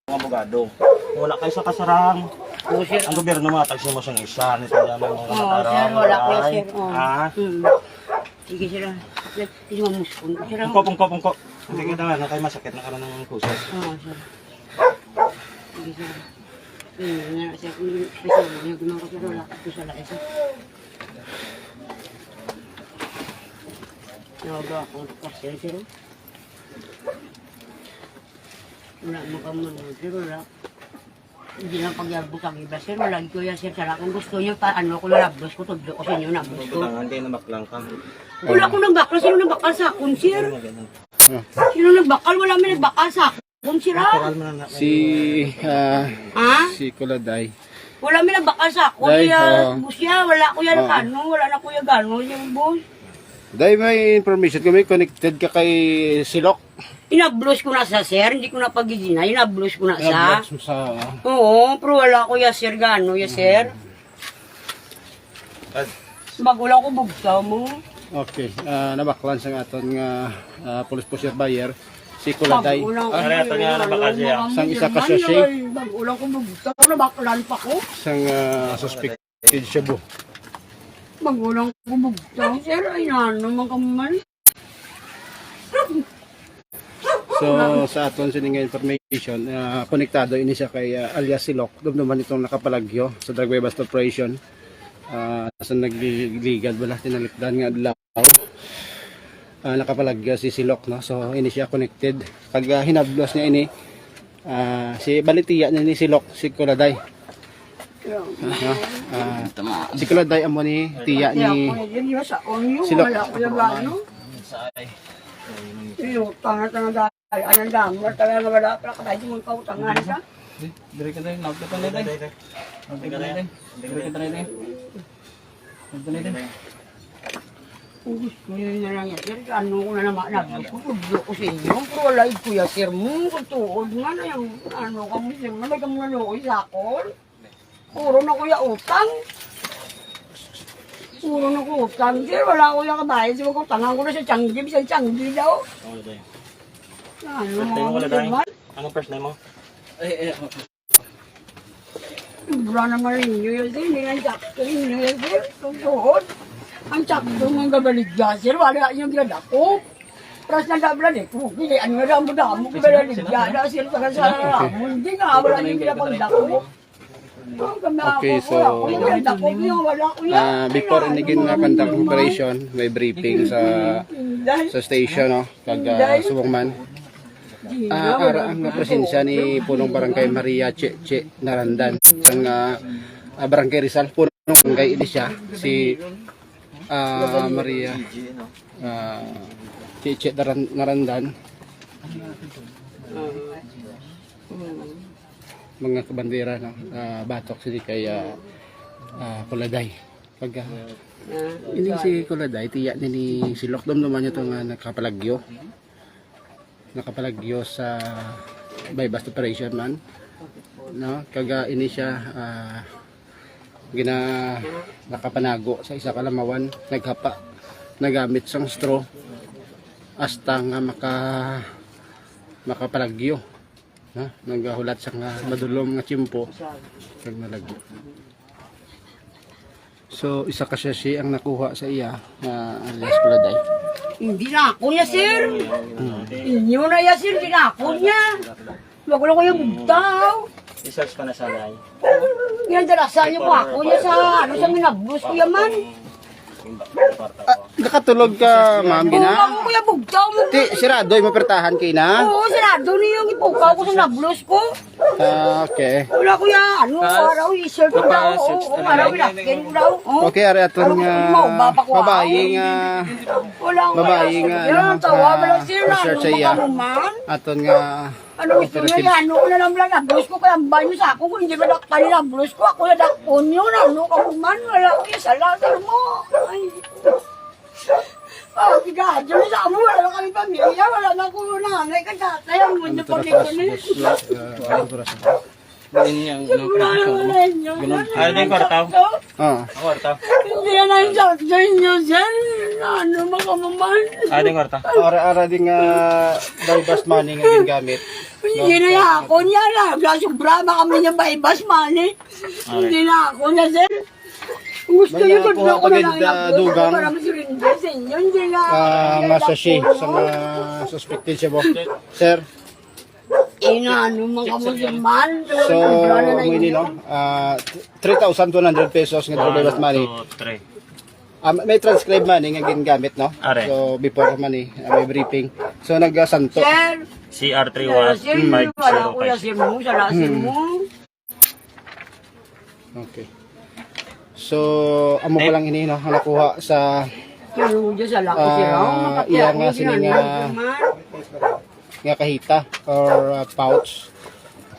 abogado. Wala kayo sa kasarang. Oo, sir. Ang gobyerno matagsin mo siyang isa. Nito yan ang mga Oo, sir. Wala ko yan, sir. Oo. Ha? Sige, sir. Sige, mamuspon. Sir. Pungko. Sige na kayo masakit na karoon ng puso. Oo, sir. Sige, sir. Sir, gumang ko, sir. Wala ko sa laki, sir. Nawaga ako kasi, sir. Wala mo ka muna, sir. Wala. Hindi lang pagyarbos ang iba, sir. Wala ko yan, sir. Sara, kung gusto nyo, ano ko nalabdos ko, tudlo ko sa inyo, nabdos ko. Hindi na baklang ka. Wala ko nang bakal. Sino nang bakal sa akon, sir? Sino nang bakal? Wala may nagbakal sa akon, sir, ha? Si Kuladay. Wala may nagbakal sa akon, Day, bus niya. Wala ko yan gano'n. Wala na ko yan gano'n, yung bus. Dahil may information kami, connected ka kay Silok. Inablos ko na sa sir, hindi ko na pagigina. Inablos ko na sa. Sa Oo, pero wala ko ya sir gano'n, ya sir. Magulang ko bugsaw mo. Okay, nabaklan sa aton nga police pusher buyer si Kuladay. Ito nga nabakal siya. Sang isa ka siya siya. Magulang ko bugsaw. Nabaklan pa ko. Sang suspected siya bu. Magulang ko bugsaw. Sir, ay naman kaman. So sa aton sininga information, konektado ini siya kay alias Silok. Dumduman itong nakapalagyo sa drug bust operation. Sa nagliligad wala tinalikdan nga adlaw. Nakapalagyo si Silok, no. So ini siya connected. Pag hinablos niya ini si balitiya niya ni Silok, si Kuladay. Si Kuladay amo ni tiya ni Silok. Anong damo, talaga wala pala katay mong kautangan siya. Dire ka tayo, nagtapa na tayo. Dire ka tayo. Kung gusto nyo na lang yan, sir, ano ko na naman, nagpupudlo ko sa inyo. Pero wala ko yan, sir, kung tuod nga na yung, ano ka mo, sir, may kang naluoy sa akon. Puro na kuya utang. Puro na ko utang, sir, wala ko yung kabayan, sir, utangan ko na sa Tianggi, sa Tianggi daw. Ano mo, Anong first name mo? wala naman rin nyo yun, sir, hindi nga sakto nyo yun, sir, tutuod. Ang sakto mong gabaligya, sir, wala yung ginadako. Pras na dablan eh, hindi, ano nga damo-damo, gabaligya na, sir, sa kasaramo, hindi nga, wala yung ginapagdako. Okay, so before inigin na conduct operation, may briefing sa station, no, kag Subongman. Ara ang presensya ni punong barangay Maria Che Narandan sang barangay Rizal, punong barangay ini siya si Maria Che Narandan, mga kabandera, no, batok sila kay Kuladay. Pag ini si Kuladay tiya ni Silok, dumduman niya itong nakapalagyo sa by bust operation man, no, kaga ini siya nakapanago sa isa kalamawan, naghapa nagamit sang straw hasta nga makapalagyo, no, nagahulat sa nga madulom nga tiyempo kag nalagyo. So isa ka siya ang nakuha sa iya alias Kuladay. Hindi na ako niya, sir. Inyo na ya, sir, hindi na ako niya. Wag ko yung bugtaw. I-search ka na sa lay. Yan, darasan niyo po ako niya sa, ano, sa minablos ko yaman. Nakatulog ka, ma'am, Oo, gina? ako kuya bugtaw mo. Ti, siradoy, mapertahan kayo na? Oo, sinado niyo yung ipukaw ko sa nablos ko. Okay. Wala kuya, ano, araw, i-shirt ko daw. Oo, araw, inakin ko daw. Okay, ari aton nga babae nga Yan, tawa ba lang sir, research sa ano, iya. makamuman. Aton nga Ano gusto nyo yan? Ano ko na lang lang, nablos ko kaya banyo sa ako. Kung hindi ba nakakali nablos ko, ako na dakpon yun. Ano ka kuman? Wala ko yung salater mo. Ay. Tigadyo na sa amo. Wala kami pamilya. Wala na ko nanay ka tatay. Ang mundo pag ito na. Ano din kwartaw? Ah. Kwartaw. Hindi na nagsakto inyo, sir. Ano makamaman? Ano din kwartaw? Ara-ara din nga bypass money nga gingamit. Hindi na ako niya na. Sobra ba kami niya bypass money? Hindi na ako niya, sir. Gusto May niyo ko nakuha na ako na pagid, lang i-upload dugang. para masurinder sa inyo. Hindi na. Nga sashi sa mga suspected siya po. Sir, Ano mga kamusaman. so mo ini no, 3,200 pesos nga bypass money. 2, 3. May transcribe money nga gingamit no. Are. So before money, may briefing. So nagsanto. Sir, CR3 sir, wala ko 1505. na sir mo. Sa lasin mo. Okay. So amo pa lang ini no, ang nakuha sa Kaya dyan sa lako sir. iya nga sining nga kahita or pouch.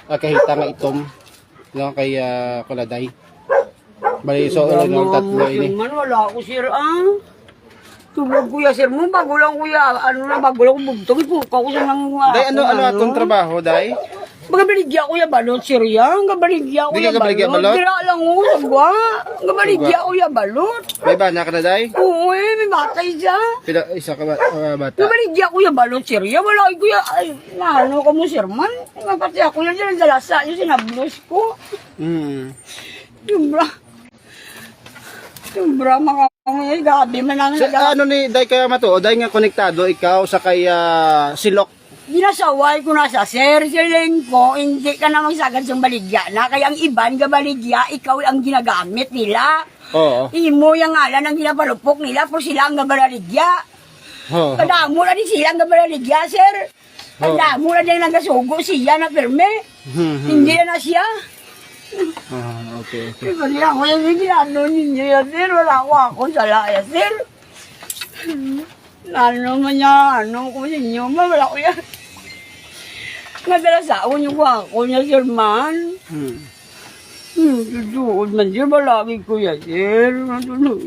Kahita nga itom no kay kuladay. Bali so no tatlo ini. Man, wala ako sir Tulog kuya sir mo. Bago lang kuya. Ano na bago lang bugtong. Ipuka ko sa mga. Day ano atong trabaho day? Magabaligya ko ya balot sir yan. Gabaligya ko Di ya ka gabaligya balot. balot? Dira lang ko sagwa. Gabaligya ko ya balot. May bana ka na day? Oo may batay siya. Pila isa ka bata. Gabaligya ko ya balot sir ya. Wala ko ya. Ay, naano ka mo sir man. Mapati ako yan dyan sa lasa. Yung sinablos ko. Sobra mga ngayon. Gabi man lang. Sa ano ni day kaya matuod day nga konektado ikaw sa kay silok. Ginasaway ko na sa sir, siling ko, hindi ka na magsagad sa baligya na. Kaya ang iban, baligya, ikaw ang ginagamit nila. Oo. Imo yung ngalan ang ginapalupok nila, pero sila ang gabaligya. Oo. Kadamo na din sila ang gabaligya, sir. Kadamo na din nagasugo siya na pirme. Hindi na siya. Okay. Kasi ako yung ginano ninyo yan, sir. Wala ako sa laya, sir. Ano man niya, ano ko sa inyo, wala ko yan. Nadala sa ako yung ako niya, sir, man. Tutuod man, sir, balagi ko yan, sir.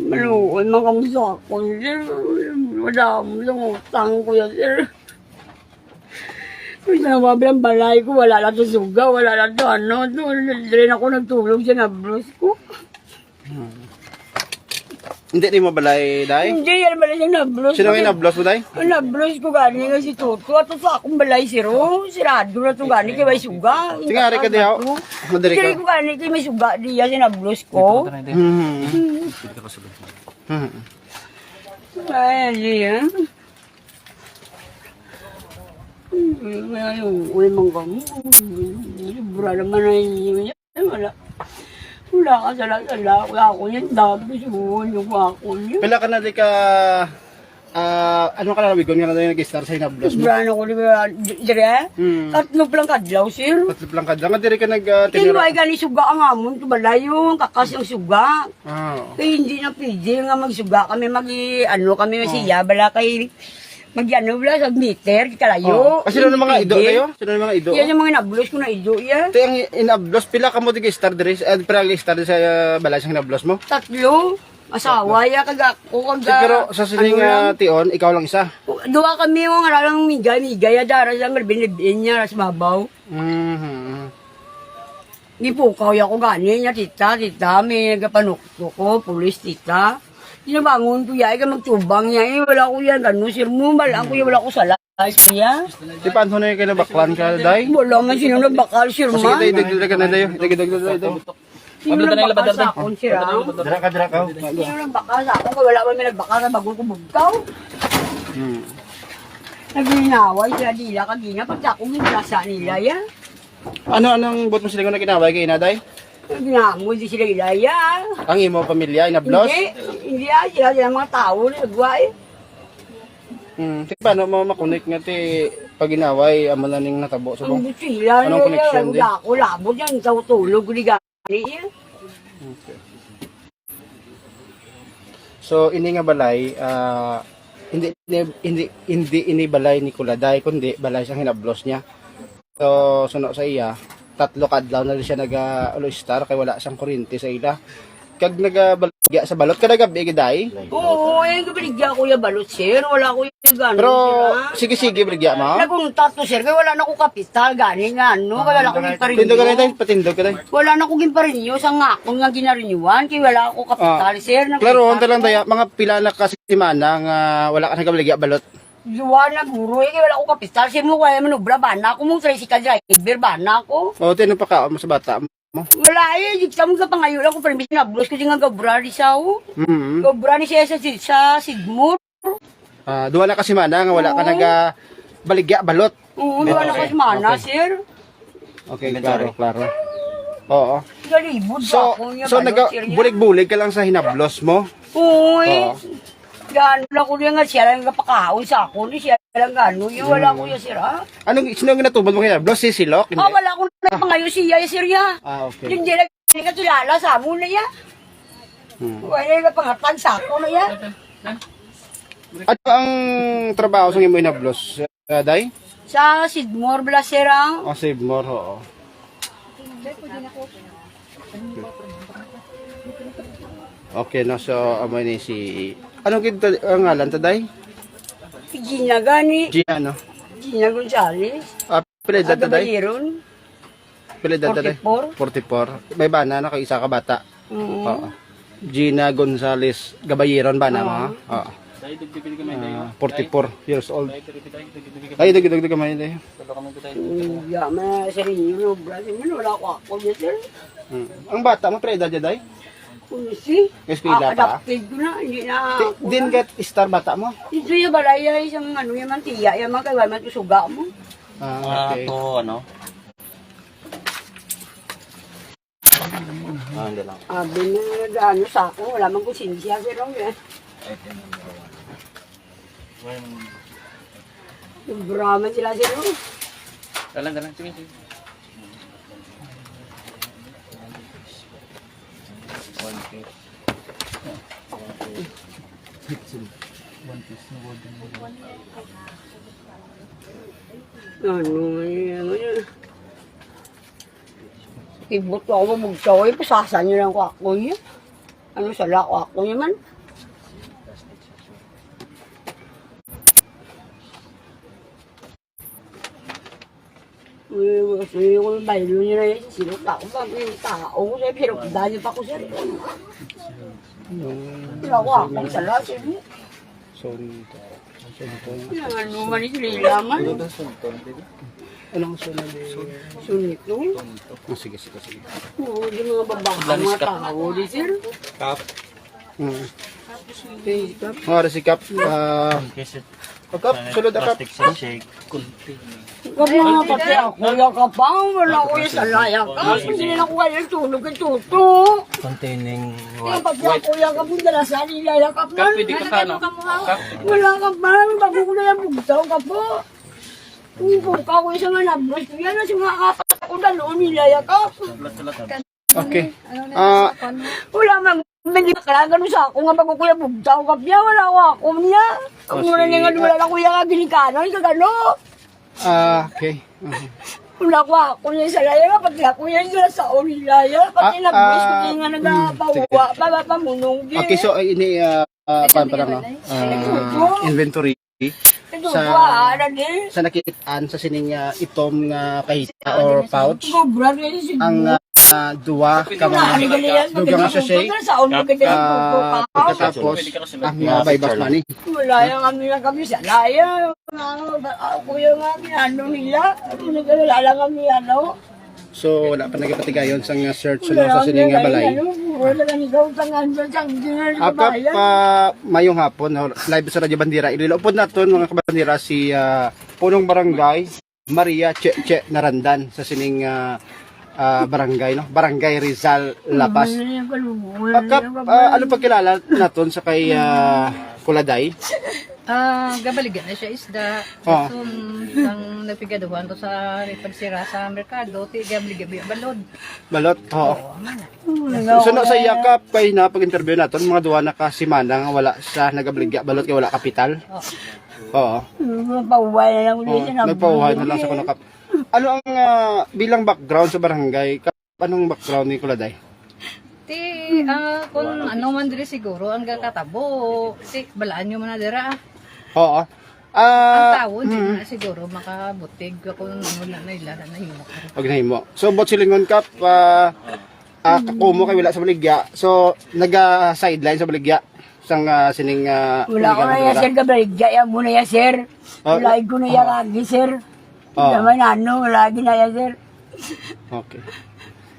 Maluod, makamusa ako, sir. Wala mo lang utang ko yan, sir. Kung nawabilang balay ko, wala lang to suga, wala lang to ano. Rin ako nagtulog sa nablos ko. Hindi ni mo balay day? Hindi, yan balay yung nablos. Sino nga nablos mo day? Ang nablos ko gani nga si Toto. At sa akong balay siro, sirado na ito gani kay may suga. Sige, ari ka diha. Madali Sige ka. ko gani kay may suga diya si nablos ko. Ay, diyan. Uy, manggang. Bura naman na yun. Wala. Wala ka sala-sala. Wala ako yan. Dabi siguro yung ako niya. Pila ka na di ka ano ka na nabigon nga na tayo nag-star sa hinablos mo? Sobrano ko dire. Tatlo pa lang kadlaw, sir. Tatlo lang ka. Nga diri ka nag Kaya tinira. ba gani suga ang amon, tubalay yung kakas yung suga. Kaya hindi na pwede nga magsuga kami, ano kami siya, bala kay ano bala sa meter, kalayo. Kasi sino ng mga ido kayo? Sino ng mga ido? Yan yung mga nablos ko na ido, yan. Ito yung inablos, pila ka mo nag-star diri? Pila nag-star sa balay sa hinablos mo? Tatlo. Asawa, ya kaga ko kaga. Pero sa sining tion, ikaw lang isa. Duwa kami yung aralang migay, ya dara sa binibin niya sa babaw. Di po kaya ko gani niya, tita, may nagapanukto ko, pulis, tita. Ginabangon ko ya, magtubang niya, wala ko yan, gano'n, sir mo, malang ko yan, wala ko salas niya. Di paano na yung kinabaklan ka, day? Wala man sino nagbakal, sir Sige, man. day, dagdag ka na, day. Dagdag. Sino nagbakal sa akon, sir, ha? Dira ka. Sino nagbakal sa akon, wala man may nagbakal sa bagong ko bugtaw. Naglinaway sila nila, kagina, pag akong nasa nila, ya. Anong buot mo sila kung nakinaway kay inaday? Naglinamon di sila ilaya. Ang imo pamilya, inablos? Hindi sila mga tao na nagway. Paano mo makunik nga ti pag inaway, amo na ning natabo sa Ang bong? sila, Anong connection din? Ako labot yan, sa tulog, gani yan. So ini nga balay, hindi ini balay ni Kuladay kundi balay sa hinablos niya. So suno sa iya, 3 kadlaw na rin siya nag-star kay wala siyang kuryente sa ila. Kag gabaligya sa balot kada gabi giday. Oo, gabaligya ko yung balot, sir. Wala ko yung gano'n. Pero sige baligya mo. Naguntat to, sir. Kaya wala na ko kapital. Gani nga, no? Kaya wala ko gimparinyo. Tindog ka tayo, patindog ka tayo. Wala na ko gimparinyo sa nga akong nga ginarinyuan. Kaya wala ako kapital, sir. Klaro, honta lang tayo, mga pila na kasi simana nga wala ka nagabaligya balot. Luwa na guro, kaya wala ko kapital. Sir mo kaya manubra, bana ko mong tricycle driver, bana ko. O, tinong pa ka mo sa bata mo. Wala eh, di sa mga pangayon ako, pero na blos kasi nga gabra ni siya, Gabra ni siya sa Sigmur. Duwa na kasi mana nga wala ka nagabaligya balot. Oo, wala ko mana, sir. Okay, klaro. Oo. Galibod So, ako niya, so balot, sir, niya. bulig-bulig ka lang sa hinablos mo. Oo, eh. Oo. Gano'n lang ko niya nga siya lang kapakaon sa ako, ni siya lang gano'n. Yung wala ko yung sir, ha? Sino ang natubad mo hinablos? Si Silok? Hindi? Wala ko na pangayon siya, sir, ya. Okay. Hindi na katulala sa amo na ya. Wala na pangatan sa ako na ya. Ano ang trabaho sa imo hinablos? Day? Sa Sidmore Blasera. O, save more, oo. Okay, no, so, amoy ni si... Anong kita ang ngalan ta, Day? Gina gani. Gia, no? Gina Gonzales. Pila edad ta, Day? Agabayiron. Pila edad ta, Day? 44. 44. May bana na kay isa ka bata. Oo. Oo. Gina Gonzales Gabayiron ba na mo? Oo. 44 years old. Ay, dagdag ka man day. Yama sa rinyo, brother. Wala ko ako niya, sir. Ang bata mo pre edad day? Kunisi. Eskwela pa. Adapted ko na. Hindi na ako. Din get star bata mo? Ito yung balaya, isang ano yung mantiya. Yung mga kaiwan, matusuga mo. Okay. Ano? Hindi lang. Abi na ano sa ako. Wala mang kusinsya, sir. Yung Brahman sila, sir. Dalang. Sige. Ano yun? Ibot ko ako magsawa. Pasasan nyo lang ko ako yun. Ano sala ko ako yun man. Gusto nyo kung baylo nyo na yun. Sinot ako ba? May tao ko sa'yo. Pero dahil pa ko sa'yo. Wala ko akong sala sa'yo. Sorry. Ano man isila man. Anong sunod? Sunit no? Sige. Oo, di mga babae, mga tao, di sir. Kap. Mga resikap. Kap, sulod akap. Plastic shake. Kunti. Kap mga pati ako, yakap pa. Wala ko yung salaya ka. Hindi na ako kaya tulog ang tuto. Containing Yung pati ako, yakap yung dalasan, ilayakap na. Pwede ka kano? Wala ka pa, bago ko na yung bugtaw ka po. Kung ka ko isang anabros ko yan, kasi mga kapat ako na noon nilayakap. Okay. Wala mang hindi ka gano'n sa ako nga bago kuya bugtaw ka niya, wala ako niya. Ang muna niya nga wala na kuya nga ginikanan, ka gano'n. Okay. Wala ako niya sa laya, pati ako niya sa ulilaya, pati nabros ko nga nagapawa, pamunong. Okay, so ini inventory sa nakitaan sa sining itom nga kahita or pouch ang duwa ka mga duga nga siya pagkatapos ang baybas money. Wala kami sa laya. Kuya nga ano nila, nagkalala lang kami ano. So wala pa nagipatigayon sa nga search sa sining nga balay. Apap mayong hapon live sa Radyo Bandera. Ililupod naton mga kabandera si punong barangay Maria Che Narandan sa sining barangay no, Barangay Rizal Lapas. Apap ano pagkilala naton sa kay Kuladay? Gabaligan na siya isda. Oh. So, ang napigaduhan ko sa pagsira sa merkado, gabaligan balod. Balot. Oo. So na sa yakap kay na pag-interview naton mga duwa na ka simana nga wala sa nagabligya balot kay wala kapital. Oo. Nagpauhay na lang ulit. Nagpauhay na lang sa kuno kap. Ano ang bilang background sa barangay? Anong background ni Kuladay? Ti kung ano man diri siguro ang kakatabo. Si balaan nyo man na dira. Oo. Ang tao, hindi na siguro makabutig kung ano na nila na nahimo. Pag nahimo. So, bot silingon kap, kakumo kay wala sa baligya. So, nag-sideline sa baligya. Sang sining... Wala ko na yan, sir, kabaligya. Yan muna yan, sir. Wala ko na yan lagi, sir. Naman ano, lagi na yan, sir. Okay.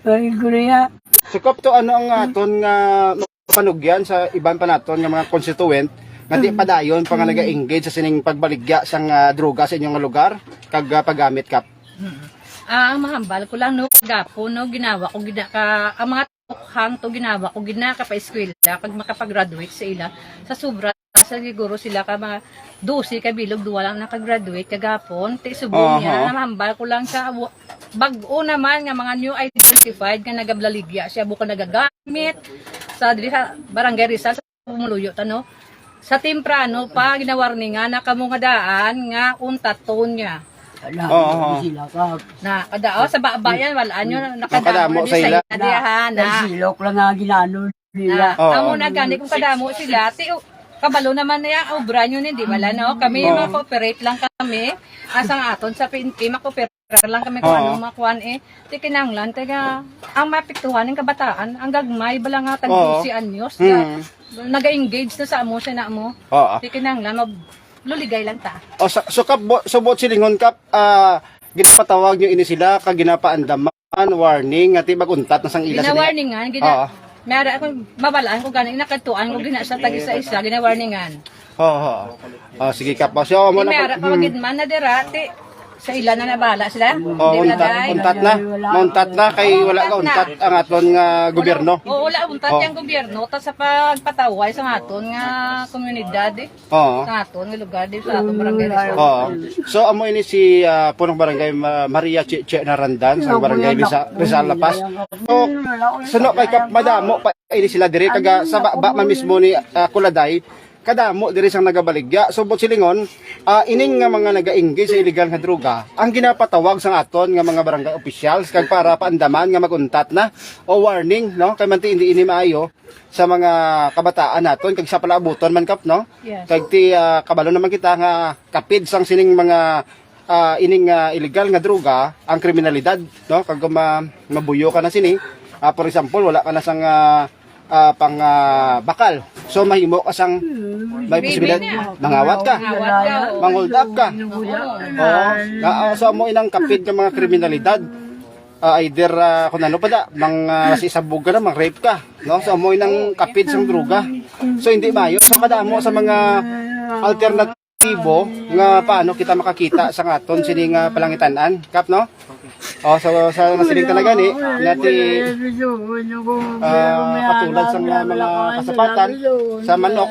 Lagi ko na yan. So, kap to ano ang aton nga panugyan sa ibang panaton nga mga constituent nga di padayon pa nga naga-engage sa sining pagbaligya sang droga sa inyong lugar kag paggamit kap. Ang mahambal ko lang no gapo no ginawa ko ang mga tukhang to ginawa ko ginaka pa eskwela kag makapag-graduate sa ila sa sobra sa siguro sila ka mga 12 ka bilog duwa lang nakagraduate kagapon ti subong niya na mahambal ko lang sa bag-o naman nga mga new identified nga nagablaligya siya buko nagagamit sa diri sa barangay Rizal sa Pumuluyo tano sa temprano pa ginawarningan na kamo nga daan nga untaton niya. Wala, sila ka. Na kadao sa babayan wala nyo Nakadamo nakadamo sa sa ila. ila diha na. Silok lang nga ginano nila. Amo na gani kung kadamo sila ti kabalo naman na yung obra nyo ni di wala no kami ma-cooperate lang kami asang aton sa PNP ma-cooperate lang kami kung anong makuan ti kinanglan taga ang mapiktuhan ng kabataan ang gagmay bala nga tag 12 anyos naga-engage na sa amo sa na mo ti kinanglan luligay lang ta. So kap so bot silingon kap ginapatawag nyo ini sila kag ginapaandaman warning nga ti maguntat na sang ila sa gina-warningan Mayroon akong mabalaan ko ganing nakatuan ko gina sa tag isa gina-warningan. Sige kap. So mo na Mayroon pa magid man na dira ti sa ila na nabala sila. Untat na kay wala ka untat ang aton nga gobyerno. Wala untat yang gobyerno ta sa pagpataway sa aton nga komunidad sa aton nga lugar di sa aton barangay Rizal. So amo ini si punong barangay Maria Che Narandan sa barangay Rizal La Paz. So no kay kap madamo pa ini sila dire kaga sa baba man mismo ni Kuladay kadamo diri sang nagabaligya. So bot silingon ining nga mga naga-engage sa illegal nga droga ang ginapatawag sa aton nga mga barangay officials kag para paandaman nga maguntat na o warning no kay manti hindi ini maayo sa mga kabataan naton kag sa palaabuton man kap no kag ti kabalo naman kita nga kapid sang sining mga ining illegal nga droga ang kriminalidad no kag mabuyo ka na sini for example wala ka na sang pang bakal. So mahimo ka sang may posibilidad mangawat ka, manghold up ka. So mo inang kapit ng mga kriminalidad either kung ano pa da masisabog ka na, mang-rape ka, no? So mo inang kapit sang droga. So hindi mayo so kadamo sa mga alternatibo nga paano kita makakita sa aton sining palangitanan kap no. So sa nasiling talaga ni nati katulad sa mga kasapatan sa manok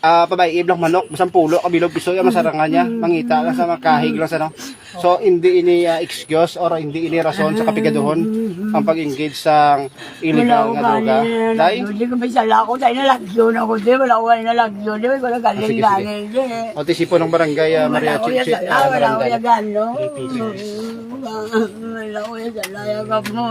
pabay iblang manok bisang pulo kabilog piso yung masarangan niya mangita lang sa makahig lang sa no. So hindi ini excuse or hindi ini rason sa kapigaduhon ang pag-engage sa illegal nga droga. Dai hindi ko bisala ko tayo nalagyo na ko di wala ko nalagyo di wala galing o tisipo ng barangay Maria Che wala ko gano wala ko salaya ka mo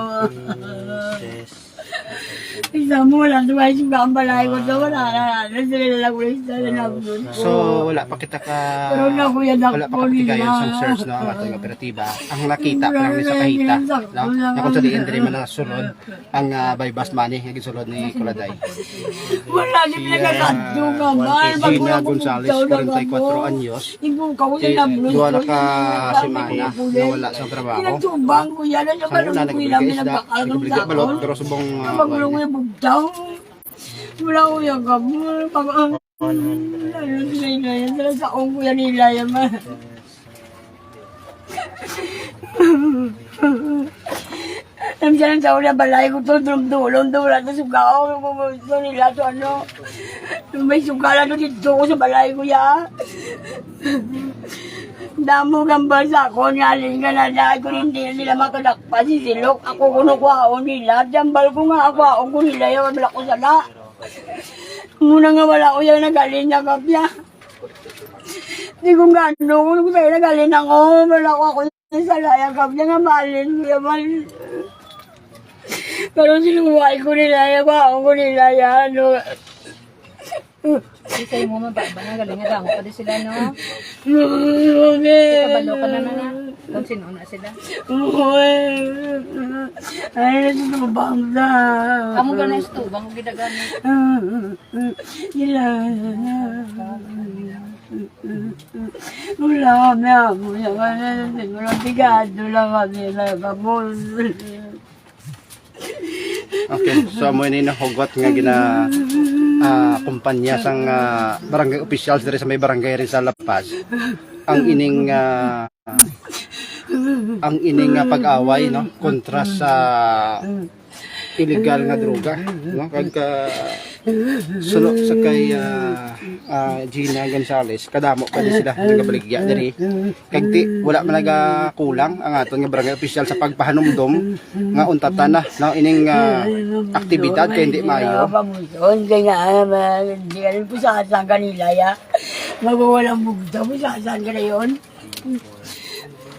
isa mo lang tuway si Gambalay ko to wala na sila lang ko isa na so wala pa kita ka wala pa katigayon sa search no ang ating operatiba ang nakita lang ni sa kahita no na kung sa diin diri man nasulod ang bypass money nga gisulod ni Kuladay wala ni pinagkakadto ka man Gina Gonzales 44 anyos duwa na ka semana na wala sa trabaho pinagtubang ko yan ang nagbigay isda nagbigay balot pero subong magulong yung bugtaw wala ko yung gamol pag ano sa akong kuya nila yaman Namsalan sa ulit balay ko to, dulong wala to sugaw, gusto nila to ano. May sugala to dito ko sa balay ko ya. Damo gambal sa ako, nyaling ka na dahil ko hindi nila makadakpa si Silok. Ako kunukuhaon nila, jambal ko nga ako ko nila yung wala ko sala. Muna nga wala ko yung nagaling na kapya. Di ko gano, kung sa'yo nagaling ako, wala ko ako sa sala yung kapya nga malin ko yaman. Pero sinuway ko nila, ako nila yan. Isay mo mababa na galing nga damo pa din sila no. Okay. Kabalo ka na na. Kung sino na sila. Ay, nasa bangsa. Amo ka na estubang gidagani. Nila. Wala kami amo. Wala bigado lang kami. Okay, so amo ini nahugot nga gina kumpanya sang barangay officials diri sa may barangay rin sa Lapas. Ang ining pag-away no kontra sa illegal nga droga no kag suno sa kay Gina Gonzales kadamo pa din sila nagabaligya diri kag ti wala man nagakulang ang aton nga barangay official sa pagpahanumdom nga untatan na no ining aktibidad kay hindi maayo Hindi nga, hindi ka rin po saan kanila ya. Magwawalang bugda po saan ka na yun.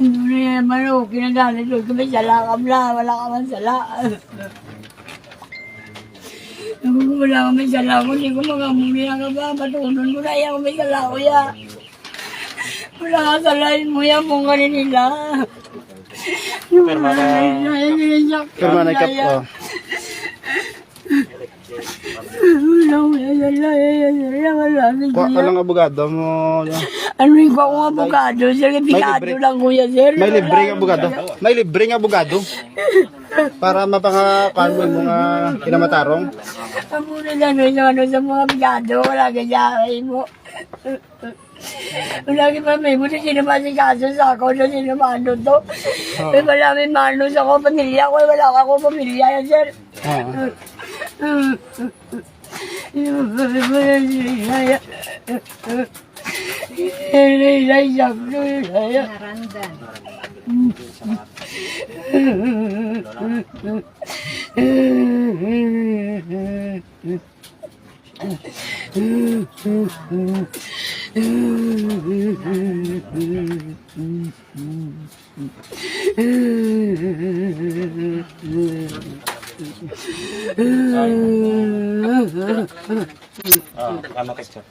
Hindi na naman o, kinagalit ko may sala ka na, wala ka man sala. Wala ka may sala ko, hindi ko magamuli na ka ba, patunon ko na yan, may sala ko ya. Wala ka salain mo yan, mong ganin nila. Perma na kap Ko alang abogado mo no? Ano yung akong abogado? Sir, pikado lang kuya, sir. May libre nga abogado. May libre nga abogado. Para mapangakan mo yung mga kinamatarong. Ang muna lang ano sa mga pikado, wala ganyan mo. Lagi pa may buti sinamasin sa ako na sinamano to. May maraming mano sa ako, pamilya ko. Wala ka ako pamilya yan, sir. Narandan. Ano texture?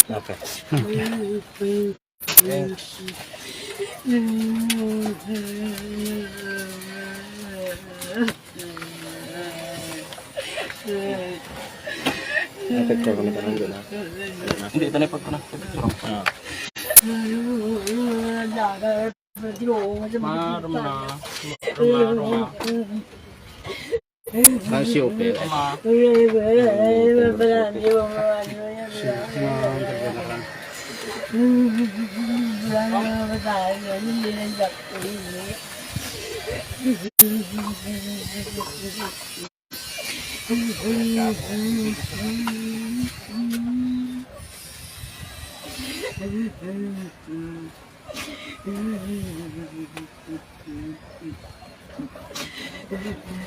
Okay. Picture ko na parang gano'n. Hindi, ito na yung pagpunang picture. Si Opel.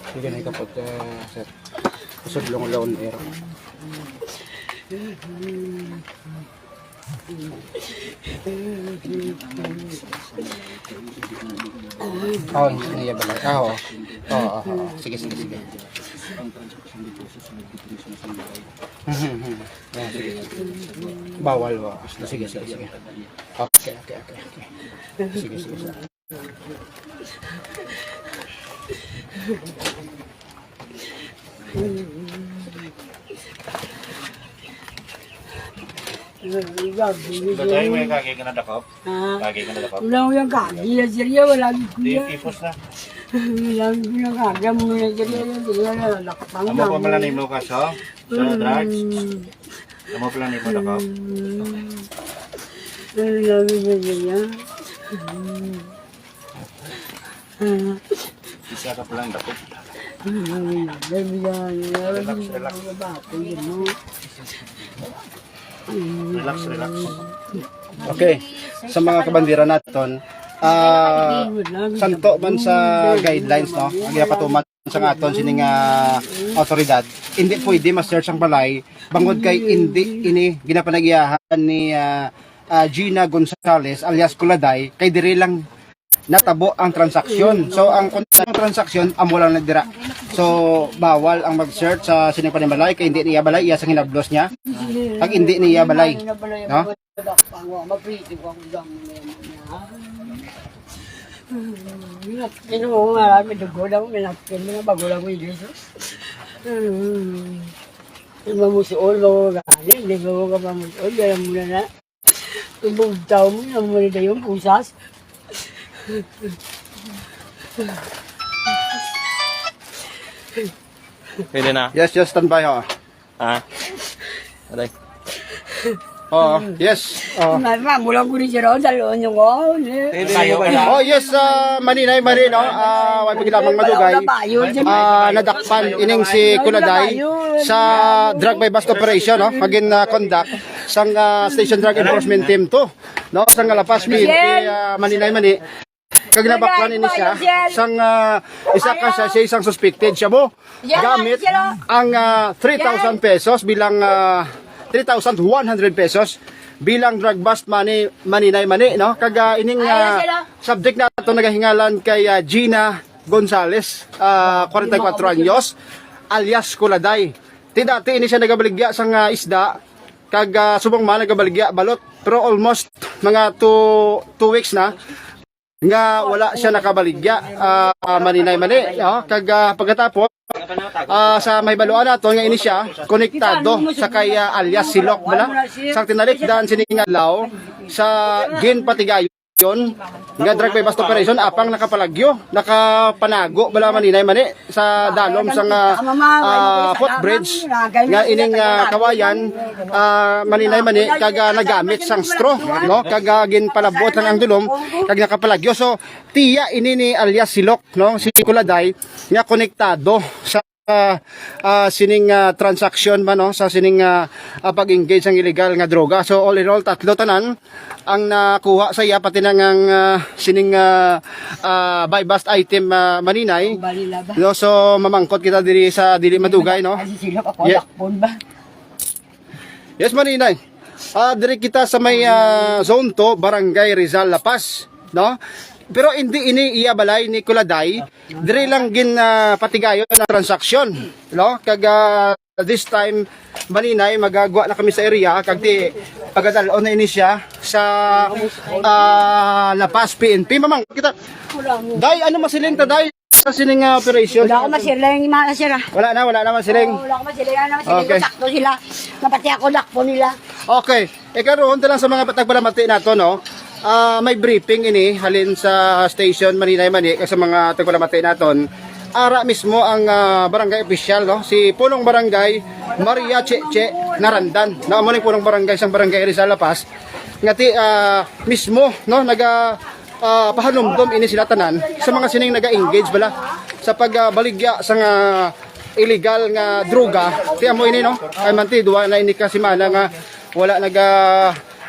Sige na kapag sir. Kusog lang laon air. Oh, niya ba? Oo. Sige. Bawal ba? Sige. Okay. Sige. Bagay mo yung kaki ka na dakop? Kaki ka na dakop? Wala ko yung kaki, sir, wala ko Di yan. ipos na. Lang pinagagam mo na dyan, hindi na lakapang Amo pa pala nimo ka so? Sa drugs? Amo pala nimo na ka? Lang dyan. Isa ka pala dako. Relax, relax. Okay. Sa mga kabandira naton, santo man sa guidelines, no? Ang ginapatuman sa aton sining autoridad, hindi pwede ma-search ang balay bangod kay hindi ini ginapanagiyahan ni Gina Gonzales alias Kuladay kay diri lang natabo ang transaksyon. So ang transaksyon amo lang nagdira. So bawal ang mag-search sa sining panimalay kay hindi niya balay iya sang hinablos niya. Pag hindi niya balay, no? Ino mo nga, may dugo lang, may napkin mo na bago lang mo yung Jesus. Mamusuol mo gani, hindi mo ka mamusuol, gano'n mo na. Ibugtaw mo na muna na yung pusas. Pwede na. Yes, just stand by ho. Ha? Aray. Oh, yes. Oh. Mamulang ko rin siya ron, dalawang yung ko. Kayo ba na? Oh, yes, maninay mani no. Way paglamang madugay. Nadakpan ining si Kuladay sa drug by bust operation, no. Pagin conduct sang Station Drug Enforcement Team 2, no. Sang lapas PNP maninay mani. Kag nabaklan ini siya sang isa ka siya isang suspected siya mo. Gamit ang 3,000 pesos bilang 3,100 pesos bilang drug bust money maninay mani, no. Kag ining subject na ito nagahingalan kay Gina Gonzales, 44 anyos alias Kuladay. Ti dati ini siya nagabaligya sang isda kag subong man nagabaligya balot pero almost mga 2 weeks na nga wala siya nakabaligya maninay mani, no. Kag pagkatapos sa may baluan nato nga ini siya konektado sa kay alias Silok bala sang tinalikdan sining adlaw sa Ginpatigayon nga drug by bust operation apang nakapanago bala maninay mani sa dalom sang footbridge nga ining kawayan maninay mani kag nagamit sang straw, no. Kag ginpalabot lang ang dulom kag nakapalagyo. So tiya ini ni alias Silok, no, si Kuladay nga konektado sa sining transaction man, no, sa sining pag-engage ang illegal nga droga. So all in all tatlo tanan ang nakuha sa iya pati nang sining buy bust item maninay, no. So mamangkot kita diri sa dili madugay, no. Yeah. Yes maninay. Diri kita sa may zone 2 Barangay Rizal Lapas, no. Pero hindi ini iya balay ni Kuladay, dire lang gin patigayon na transaksyon, no. Kag this time maninay magagwa na kami sa area kag ti pagadalon na ini siya sa Lapas PNP. Mamang kita day ano masiling ta day sa sining operation. Wala ko masiling, masira. Wala na masiling. Wala ko masiling, masiling. Okay. Sakto sila. Napati ako lakpo nila. Okay, karon ta lang sa mga tagpalamati nato, no. May briefing ini halin sa station maninay mani sa mga tagpalamati naton. Ara mismo ang barangay official, no, si Punong Barangay Maria Cheche Narandan. Naamo ni Punong Barangay sang Barangay Rizal Lapas. Ngati mismo, no, naga pahanumdom ini sila tanan sa mga sining naga-engage bala sa pagbaligya sa illegal nga droga. Ti amo ini, no, ay manti duwa na ini kasi mana nga wala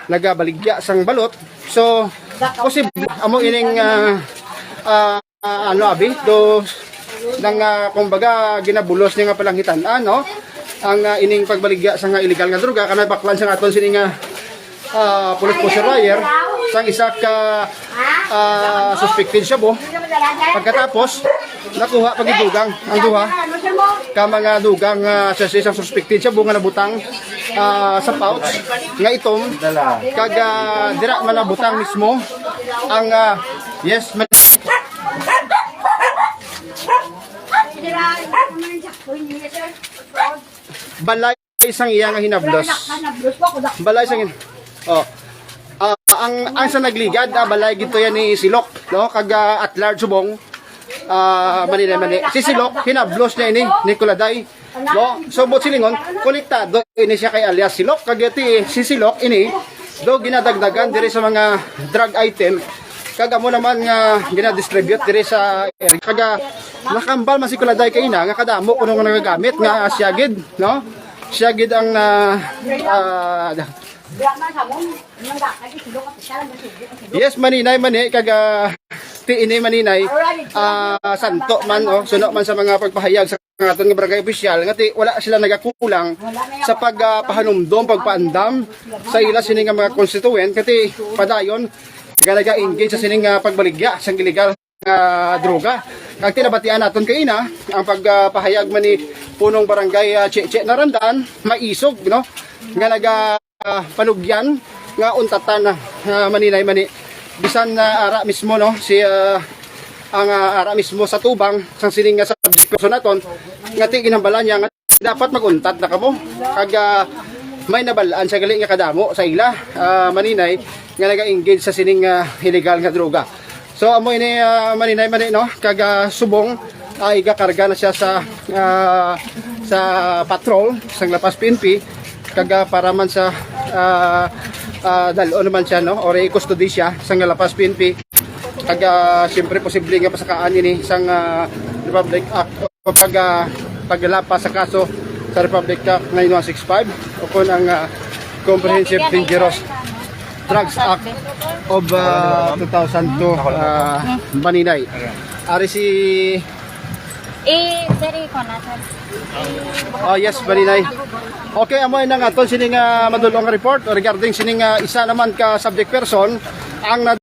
nagabaligya sang balot. So posible amo ining ano abi do nang kumbaga ginabulos ni nga palangitan, no, ang ining pagbaligya sa illegal nga droga kana baklan sa aton sining police pusher sang isa ka suspected siya bo. Pagkatapos nakuha pagidugang ang duha ka mga dugang sa isang suspected siya bo nga nabutang sa pouch nga itom kag dira man nabutang mismo ang yes man balay isang iya nga hinablos. Balay isang ang sa nagligad balay gito yan ni Silok, no, kag at large subong Manila si Silok hinablos niya ini Nicoladay no so bot silingon konektado ini siya kay alias Silok kagati si Silok ini do ginadagdagan diri sa mga drug item kaga mo naman nga ginadistribute diri sa area kaga nakambal man si Nicoladay kay ina nga kadamo kuno nga nagagamit nga syagid no syagid ang yes maninay mani kaga ti ini maninay santo man suno man sa mga pagpahayag sa aton nga barangay opisyal nga ti wala sila nagakulang sa pagpahanumdom pagpaandam sa ila sining nga mga constituent kati padayon nga naga-engage sa sining pagbaligya sa illegal nga droga kag tinabatian naton kay ina ang pagpahayag man ni punong barangay Che Narandan maisog no nga naga panugyan nga untatan maninay mani bisan na ara mismo no si ang ara mismo sa tubang sang sining nga sa person naton nga ti ginambalan niya nga dapat maguntat na kamo kag may nabalaan sa gali nga kadamo sa ila maninay nga naga-engage sa sining illegal nga droga so amo ini maninay mani no kag subong igakarga na siya sa patrol sang lapas PNP kag para man sa dalo naman siya no or i-custody siya sa lapas PNP kag siyempre posible nga pasakaan ini sang Republic Act o paglapas sa kaso sa Republic Act 9165 o kun ang Comprehensive Dangerous Drugs Act of 2002 Maninay ari si very ko na sir. yes Maninay okay amo na nga ton sining madulong report regarding sining isa naman ka subject person ang